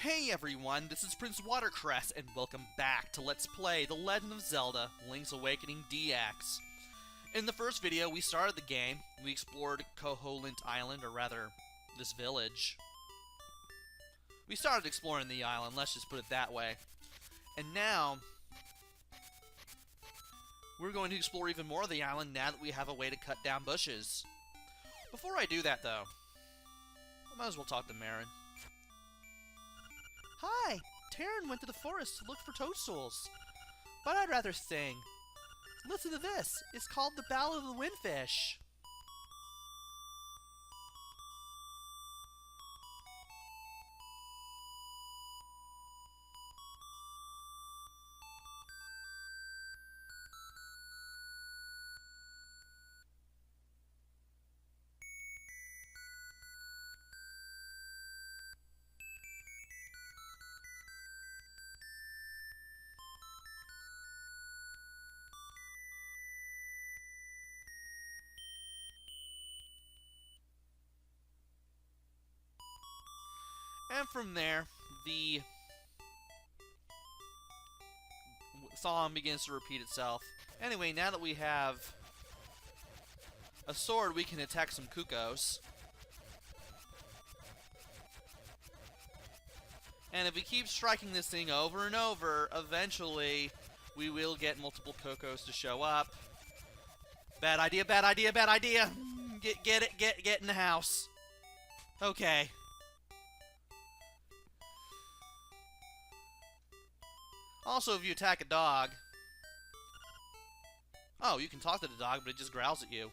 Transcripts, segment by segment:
Hey everyone, this is PrinceWatercress, and welcome back to Let's Play The Legend of Zelda, Link's Awakening DX. In the first video, we started the game, we explored Koholint Island, or rather, this village. We started exploring the island, let's just put it that way. And now, we're going to explore even more of the island now that we have a way to cut down bushes. Before I do that, though, I might as well talk to Marin. Hi! Taryn went to the forest to look for toadstools. But I'd rather sing. Listen to this. It's called The Ballad of the Windfish. And from there, the song begins to repeat itself. Anyway, now that we have a sword, we can attack some cuckoos. And if we keep striking this thing over and over, eventually we will get multiple cuckoos to show up. Bad idea, bad idea, bad idea! Get in the house. Okay. Also, if you attack a dog... Oh, you can talk to the dog, but it just growls at you.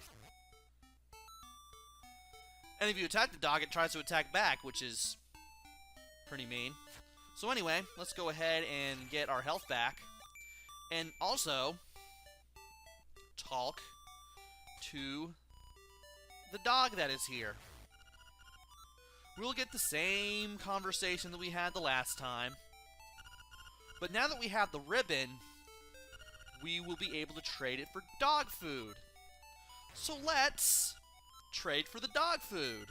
And if you attack the dog, it tries to attack back, which is pretty mean. So anyway, let's go ahead and get our health back. And also, talk to the dog that is here. We'll get the same conversation that we had the last time. But now that we have the ribbon, we will be able to trade it for dog food. So let's trade for the dog food.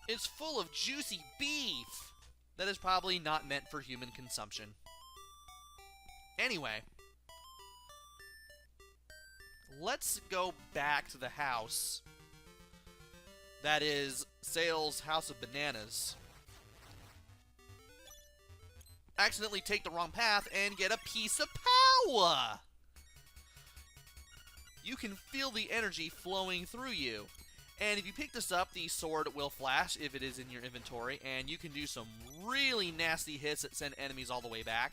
It's full of juicy beef that is probably not meant for human consumption. Anyway, let's go back to the house. That is Sale's House of Bananas. Accidentally take the wrong path and get a piece of power! You can feel the energy flowing through you. And if you pick this up, the sword will flash if it is in your inventory, and you can do some really nasty hits that send enemies all the way back.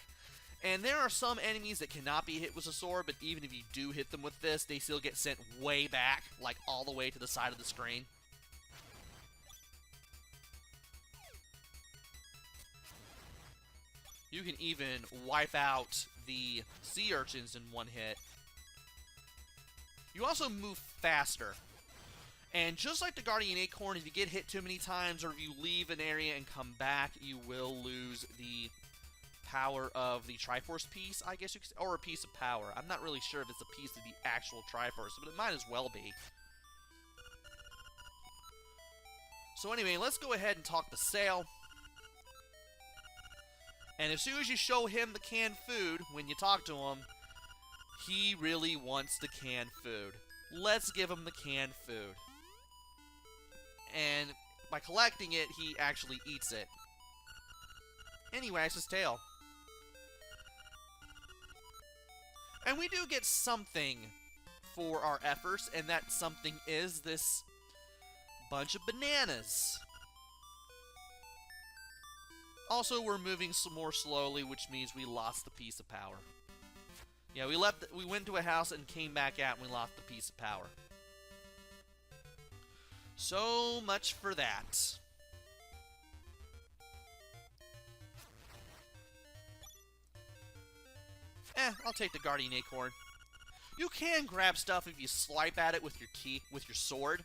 And there are some enemies that cannot be hit with a sword, but even if you do hit them with this, they still get sent way back, like all the way to the side of the screen. You can even wipe out the sea urchins in one hit. You also move faster. And just like the Guardian Acorn, if you get hit too many times or if you leave an area and come back, you will lose the power of the Triforce piece, I guess you could say, or a piece of power. I'm not really sure if it's a piece of the actual Triforce, but it might as well be. So anyway, let's go ahead and talk to Sale. And as soon as you show him the canned food, when you talk to him, he really wants the canned food. Let's give him the canned food. And by collecting it, he actually eats it. And he wags his tail. And we do get something for our efforts, and that something is this bunch of bananas. Also, we're moving some more slowly, which means we lost the piece of power. Yeah, we went to a house and came back out and we lost the piece of power. So much for that. I'll take the Guardian Acorn. You can grab stuff if you swipe at it with your sword.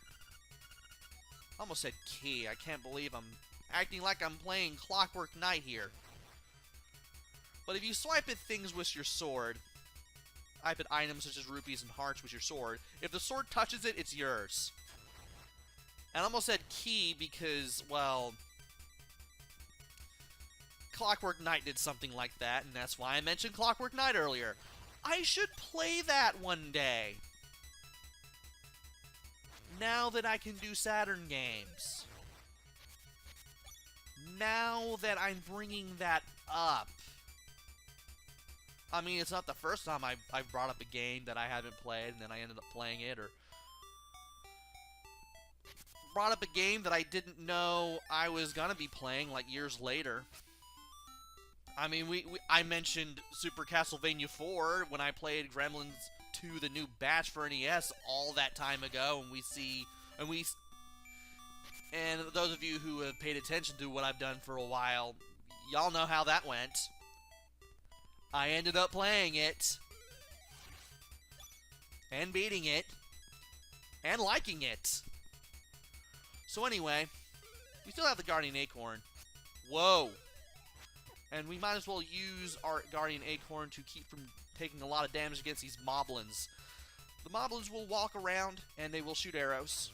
I almost said key. I can't believe I'm acting like I'm playing Clockwork Knight here. But if you swipe at things with your sword, type at items such as rupees and hearts with your sword, if the sword touches it, it's yours. And I almost said key because, well, Clockwork Knight did something like that, and that's why I mentioned Clockwork Knight earlier. I should play that one day. Now that I can do Saturn games. Now that I'm bringing that up. I mean, it's not the first time I've brought up a game that I haven't played and then I ended up playing it, or brought up a game that I didn't know I was gonna be playing like years later. I mean, I mentioned Super Castlevania 4 when I played Gremlins 2, the new batch for NES, all that time ago, and those of you who have paid attention to what I've done for a while, y'all know how that went. I ended up playing it, and beating it, and liking it. So anyway, we still have the Guardian Acorn. Whoa! And we might as well use our Guardian Acorn to keep from taking a lot of damage against these moblins. The moblins will walk around, and they will shoot arrows.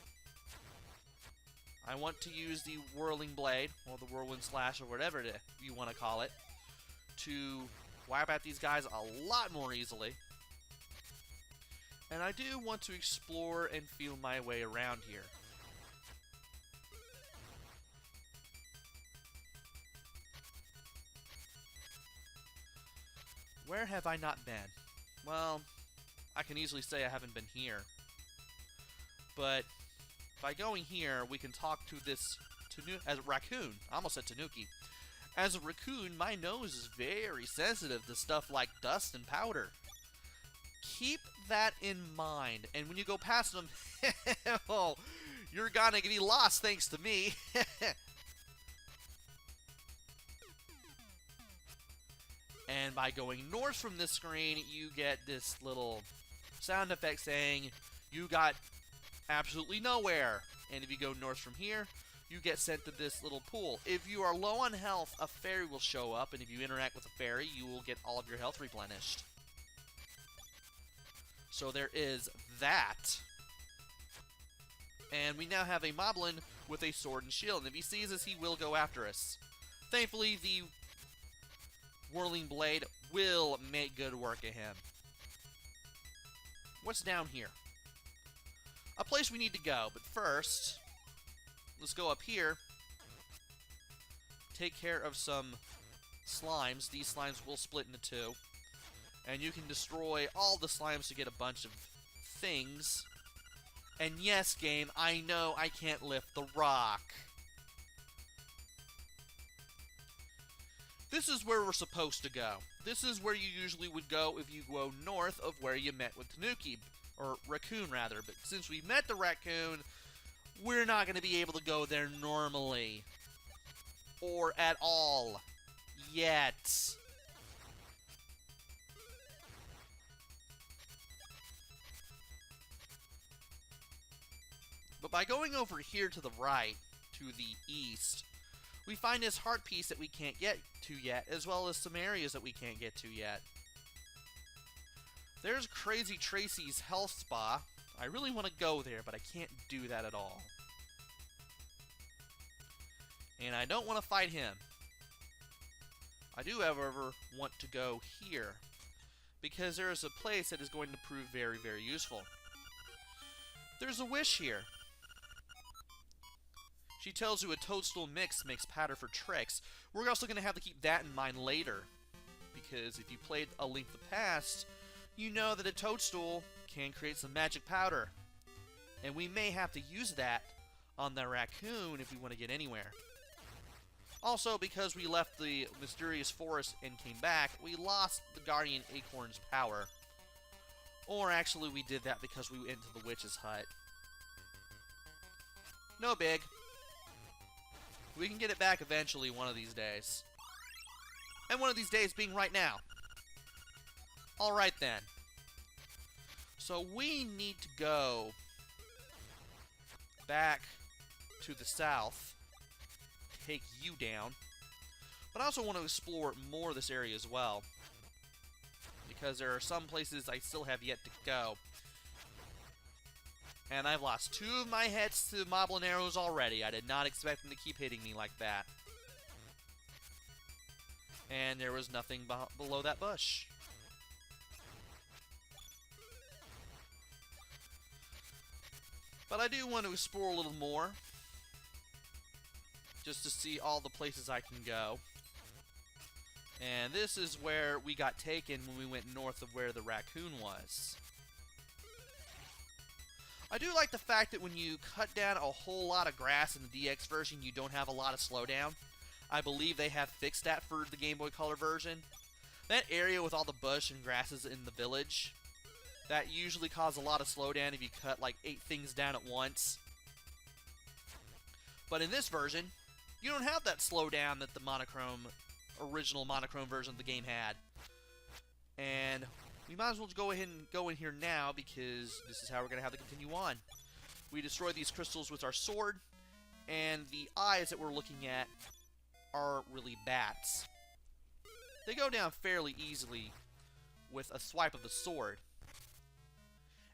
I want to use the Whirling Blade, or the Whirlwind Slash, or whatever you want to call it, to wipe out these guys a lot more easily. And I do want to explore and feel my way around here. Where have I not been? Well, I can easily say I haven't been here. But by going here, we can talk to this as a raccoon. I almost said Tanuki. As a raccoon, my nose is very sensitive to stuff like dust and powder. Keep that in mind. And when you go past them, oh, you're gonna be lost thanks to me. And by going north from this screen, you get this little sound effect saying you got absolutely nowhere. And if you go north from here, you get sent to this little pool. If you are low on health, a fairy will show up, and if you interact with a fairy, you will get all of your health replenished. So there is that. And we now have a moblin with a sword and shield, and if he sees us, he will go after us. Thankfully, the Whirling Blade will make good work of him. What's down here? A place we need to go, but first, let's go up here. Take care of some slimes. These slimes will split into two. And you can destroy all the slimes to get a bunch of things. And yes, game, I know I can't lift the rock. This is where we're supposed to go. This is where you usually would go if you go north of where you met with Tanuki. Or Raccoon, rather. But since we met the Raccoon, we're not going to be able to go there normally. Or at all. Yet. But by going over here to the right, to the east, we find this heart piece that we can't get to yet, as well as some areas that we can't get to yet. There's Crazy Tracy's health spa. I really want to go there, but I can't do that at all. And I don't want to fight him. I do, however, want to go here, because there is a place that is going to prove very, very useful. There's a wish here. She tells you a toadstool mix makes powder for tricks. We're also going to have to keep that in mind later, because if you played A Link to the Past, you know that a toadstool can create some magic powder. And we may have to use that on the raccoon if we want to get anywhere. Also, because we left the mysterious forest and came back, we lost the Guardian Acorn's power. Or actually, we did that because we went into the witch's hut. No big. We can get it back eventually one of these days. And one of these days being right now. Alright then. So we need to go back to the south. Take you down. But I also want to explore more of this area as well, because there are some places I still have yet to go. And I've lost 2 of my hits to Moblin arrows already. I did not expect them to keep hitting me like that. And there was nothing below that bush. But I do want to explore a little more, just to see all the places I can go. And this is where we got taken when we went north of where the raccoon was. I do like the fact that when you cut down a whole lot of grass in the DX version, you don't have a lot of slowdown. I believe they have fixed that for the Game Boy Color version. That area with all the bush and grasses in the village, that usually causes a lot of slowdown if you cut like 8 things down at once. But in this version, you don't have that slowdown that the original monochrome version of the game had. And we might as well go ahead and go in here now, because this is how we're going to have to continue on. We destroy these crystals with our sword, and the eyes that we're looking at are really bats. They go down fairly easily with a swipe of the sword.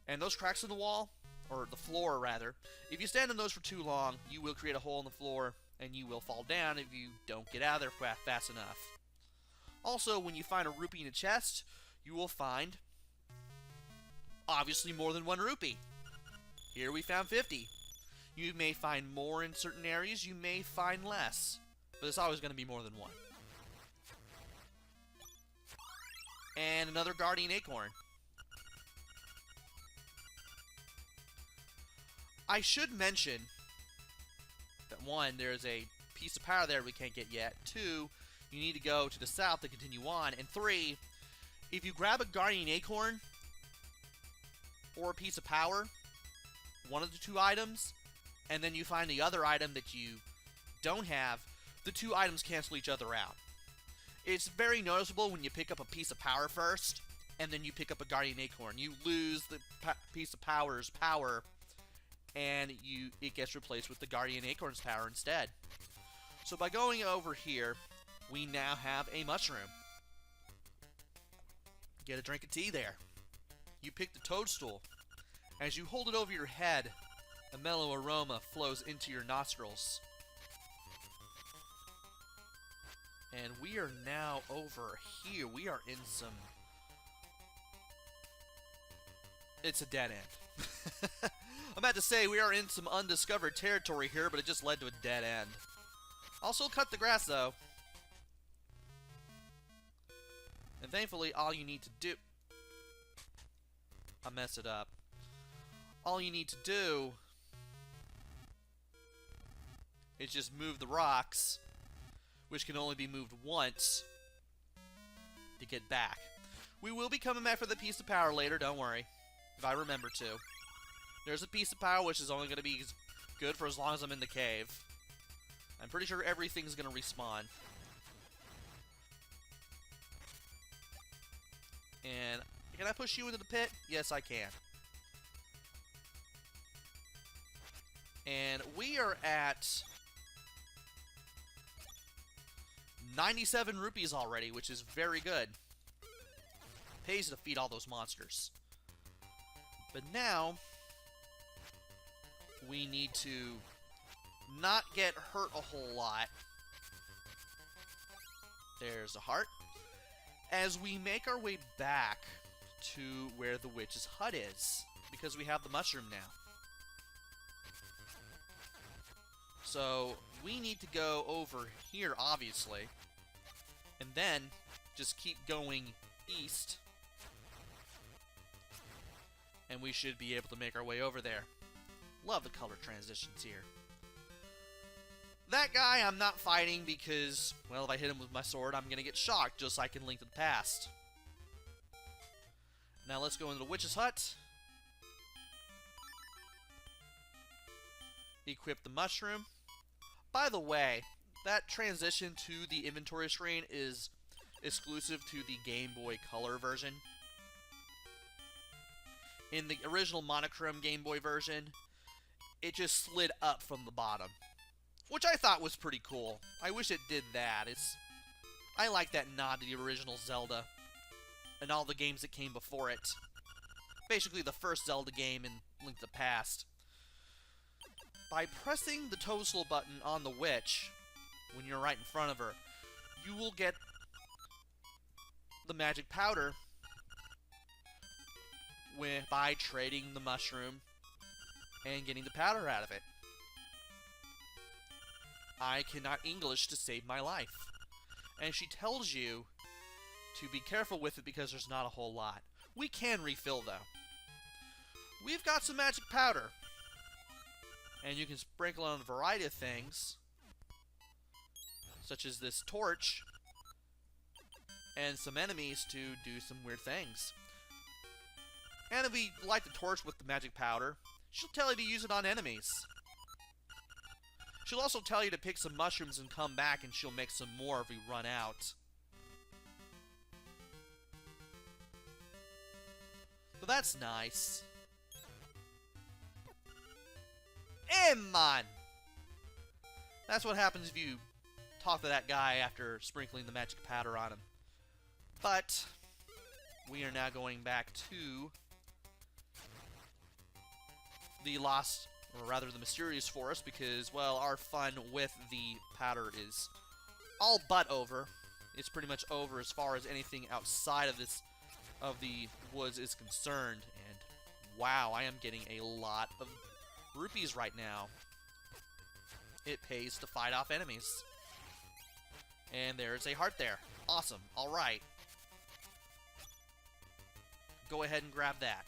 And those cracks in the wall, or the floor rather, if you stand on those for too long, you will create a hole in the floor, and you will fall down if you don't get out of there fast enough. Also, when you find a rupee in a chest, you will find, obviously, more than 1 rupee. Here we found 50. You may find more in certain areas, you may find less, but it's always going to be more than 1. And another guardian acorn. I should mention that 1, there's a piece of power there we can't get yet. 2, you need to go to the south to continue on. And 3, if you grab a guardian acorn or a piece of power, one of the 2 items, and then you find the other item that you don't have, the 2 items cancel each other out. It's very noticeable when you pick up a piece of power first, and then you pick up a guardian acorn. You lose the piece of power's power, and it gets replaced with the guardian acorn's power instead. So by going over here, we now have a mushroom. Get a drink of tea there. You pick the toadstool. As you hold it over your head, a mellow aroma flows into your nostrils. And we are now over here. We are in some... It's a dead end. I'm about to say we are in some undiscovered territory here, but it just led to a dead end. Also cut the grass, though. And thankfully, all you need to do... I messed it up. All you need to do is just move the rocks, which can only be moved once, to get back. We will be coming back for the piece of power later, don't worry, if I remember to. There's a piece of power which is only going to be good for as long as I'm in the cave. I'm pretty sure everything's going to respawn. And can I push you into the pit? Yes, I can. And we are at 97 rupees already, which is very good. Pays to feed all those monsters. But now, we need to not get hurt a whole lot. There's a heart. As we make our way back to where the witch's hut is, because we have the mushroom now. So, we need to go over here, obviously, and then just keep going east, and we should be able to make our way over there. Love the color transitions here. That guy I'm not fighting because, well, if I hit him with my sword, I'm going to get shocked, just like in Link to the Past. Now let's go into the witch's hut. Equip the mushroom. By the way, that transition to the inventory screen is exclusive to the Game Boy Color version. In the original monochrome Game Boy version, it just slid up from the bottom, which I thought was pretty cool. I wish it did that. I like that nod to the original Zelda and all the games that came before it. Basically the first Zelda game in Link to the Past. By pressing the toadstool button on the witch, when you're right in front of her, you will get the magic powder by trading the mushroom and getting the powder out of it. I cannot English to save my life. And she tells you to be careful with it because there's not a whole lot. We can refill, though. We've got some magic powder. And you can sprinkle on a variety of things, such as this torch, and some enemies to do some weird things. And if we light the torch with the magic powder, she'll tell you to use it on enemies. She'll also tell you to pick some mushrooms and come back, and she'll make some more if we run out. So that's nice. Man! That's what happens if you talk to that guy after sprinkling the magic powder on him. But we are now going back to the lost, or rather the mysterious forest, because, well, our fun with the powder is all but over. It's pretty much over as far as anything outside of the woods is concerned. And wow, I am getting a lot of rupees right now. It pays to fight off enemies. And there's a heart there. Awesome. Alright. Go ahead and grab that.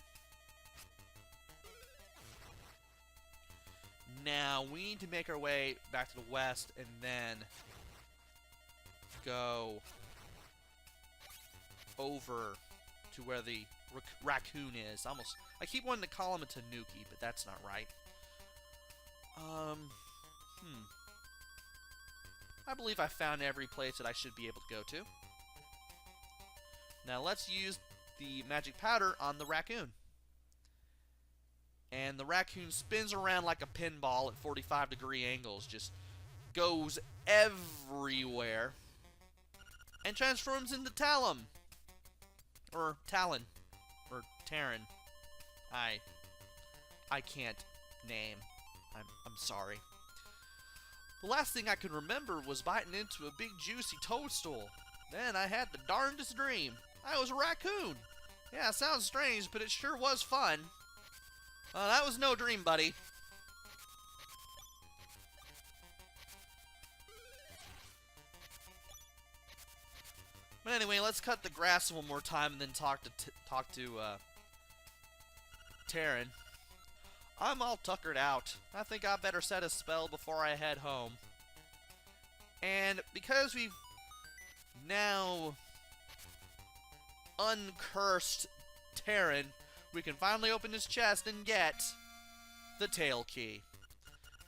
Now, we need to make our way back to the west and then go over to where the raccoon is. I keep wanting to call him a tanuki, but that's not right. I believe I found every place that I should be able to go to. Now let's use the magic powder on the raccoon. And the raccoon spins around like a pinball at 45-degree angles, just goes everywhere, and transforms into Talon. Or Talon. Or Terran. I can't name. I'm sorry. The last thing I could remember was biting into a big juicy toadstool. Then I had the darndest dream. I was a raccoon. Yeah, it sounds strange, but it sure was fun. That was no dream, buddy. But anyway, let's cut the grass one more time and then talk to Terran. I'm all tuckered out. I think I better set a spell before I head home. And because we've now uncursed Terran, we can finally open his chest and get the tail key.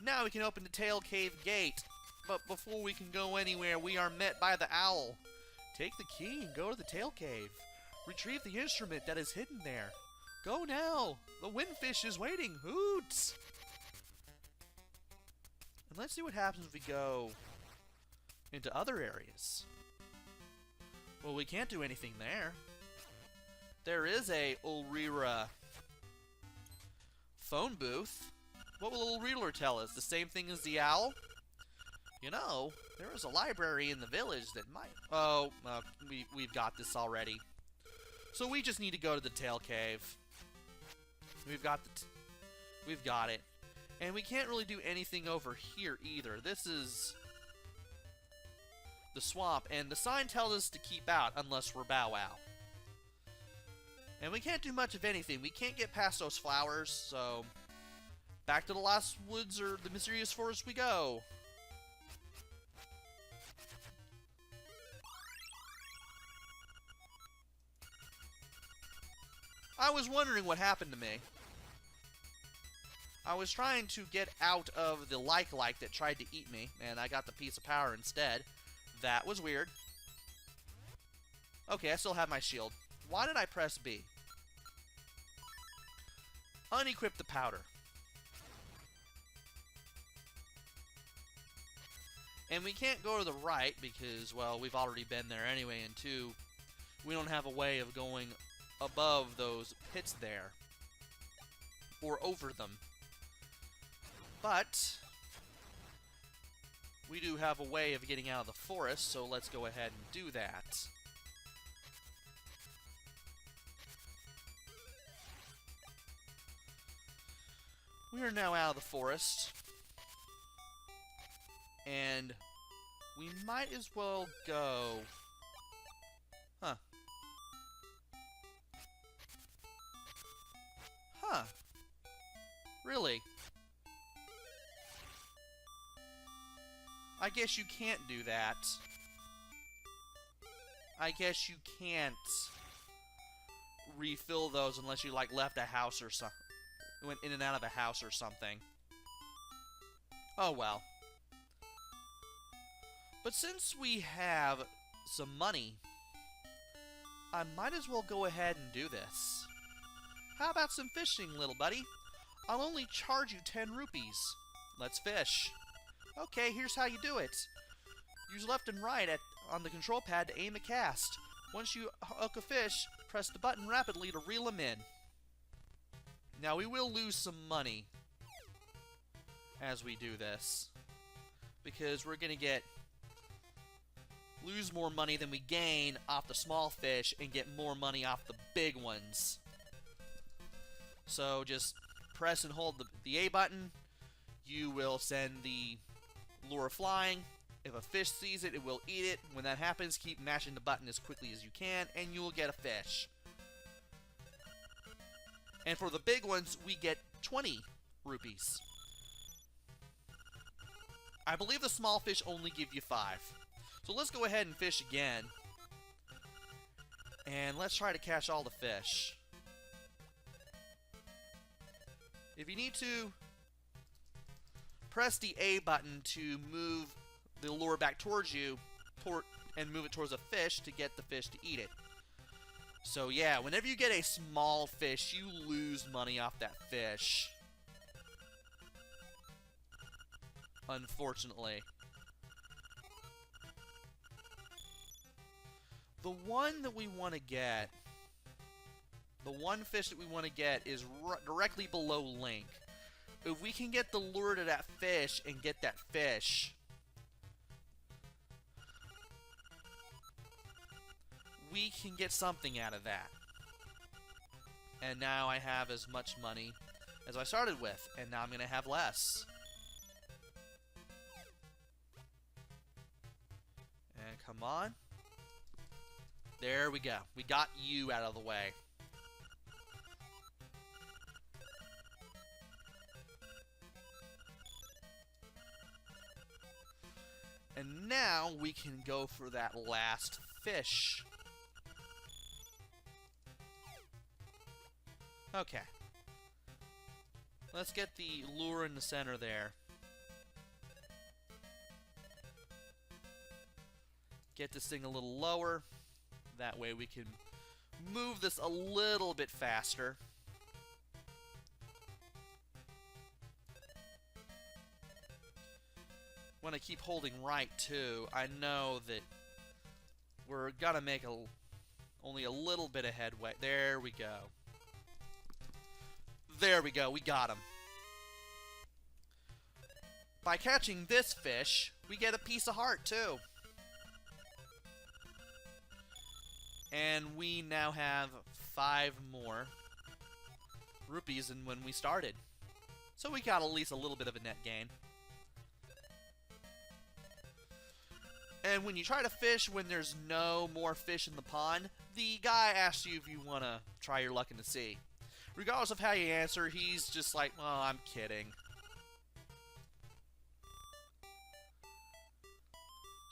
Now we can open the tail cave gate. But before we can go anywhere, we are met by the owl. Take the key and go to the tail cave. Retrieve the instrument that is hidden there. Go now! The windfish is waiting! Hoots! And let's see what happens if we go into other areas. Well, we can't do anything there. There is a Ulrira phone booth. What will Ulrira tell us? The same thing as the owl? You know, there is a library in the village that might... Oh, we've got this already. So we just need to go to the tail cave. We've got it. And we can't really do anything over here either. This is the swamp, and the sign tells us to keep out unless we're Bow Wow. And we can't do much of anything. We can't get past those flowers, so back to the Lost Woods or the Mysterious Forest we go. I was wondering what happened to me. I was trying to get out of the like that tried to eat me, and I got the piece of power instead. That was weird. Okay, I still have my shield. Why did I press B? Unequip the powder. And we can't go to the right because, well, we've already been there anyway, and two, we don't have a way of going above those pits there. or over them. But we do have a way of getting out of the forest, so let's go ahead and do that. We are now out of the forest, and we might as well go... Huh. Huh. Really? I guess you can't do that. I guess you can't refill those unless you, like, left a house or something. Went in and out of a house or something. Oh well. But since we have some money, I might as well go ahead and do this. How about some fishing, little buddy? I'll only charge you 10 rupees. Let's fish. Okay, here's how you do it. Use left and right on the control pad to aim a cast. Once you hook a fish, press the button rapidly to reel him in. Now, we will lose some money as we do this, because we're going to lose more money than we gain off the small fish and get more money off the big ones. So just press and hold the A button. You will send the lure flying. If a fish sees it, it will eat it. When that happens, keep mashing the button as quickly as you can, and you will get a fish. And for the big ones, we get 20 rupees. I believe the small fish only give you 5. So let's go ahead and fish again. And let's try to catch all the fish. If you need to, press the A button to move the lure back towards you and move it towards a fish to get the fish to eat it. So yeah, whenever you get a small fish, you lose money off that fish. Unfortunately. The one that we want to get, the one fish that we want to get is directly below Link. If we can get the lure to that fish and get that fish, we can get something out of that. And now I have as much money as I started with, and now I'm going to have less. And come on. There we go. We got you out of the way. And now we can go for that last fish. Okay. Let's get the lure in the center there. Get this thing a little lower. That way we can move this a little bit faster. Want to keep holding right too. I know that we're gonna make only a little bit of headway. There we go. There we go. We got him. By catching this fish, we get a piece of heart too. And we now have 5 more rupees than when we started. So we got at least a little bit of a net gain. And when you try to fish when there's no more fish in the pond, the guy asks you if you want to try your luck in the sea. Regardless of how you answer, he's just like, oh, I'm kidding.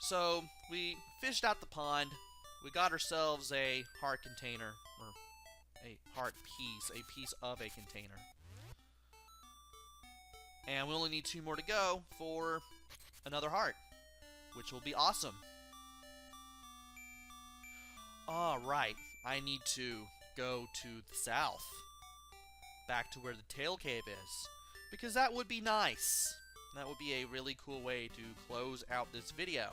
So, we fished out the pond. We got ourselves a heart container, or a heart piece, a piece of a container. And we only need 2 more to go for another heart, which will be awesome. Alright, I need to go to the south, back to where the tail cave is, because that would be nice. That would be a really cool way to close out this video.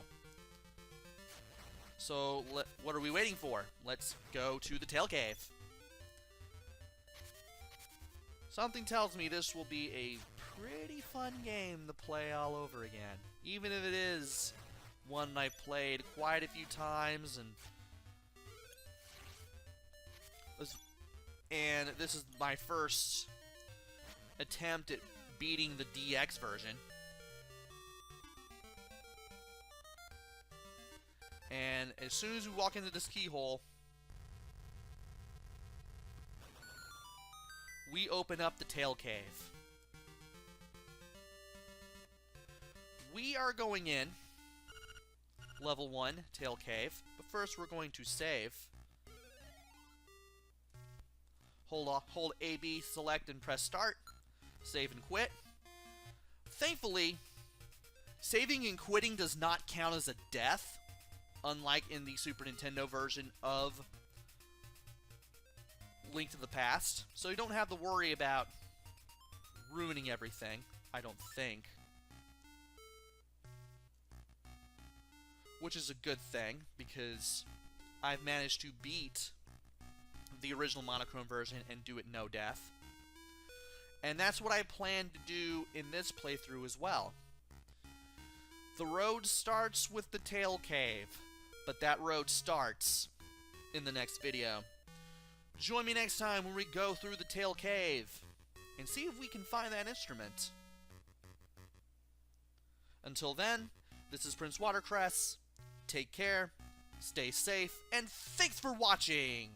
So, what are we waiting for? Let's go to the tail cave. Something tells me this will be a pretty fun game to play all over again. Even if it is one I played quite a few times, and this is my first attempt at beating the DX version. And as soon as we walk into this keyhole, we open up the Tail Cave. We are going in level 1, Tail Cave, but first we're going to save. Hold AB, select, and press start. Save and quit. Thankfully, saving and quitting does not count as a death, unlike in the Super Nintendo version of Link to the Past. So you don't have to worry about ruining everything, I don't think. Which is a good thing, because I've managed to beat the original monochrome version and do it no death. And that's what I plan to do in this playthrough as well. The road starts with the Tail Cave, but that road starts in the next video. Join me next time when we go through the Tail Cave and see if we can find that instrument. Until then, this is PrinceWatercress. Take care, stay safe, and thanks for watching!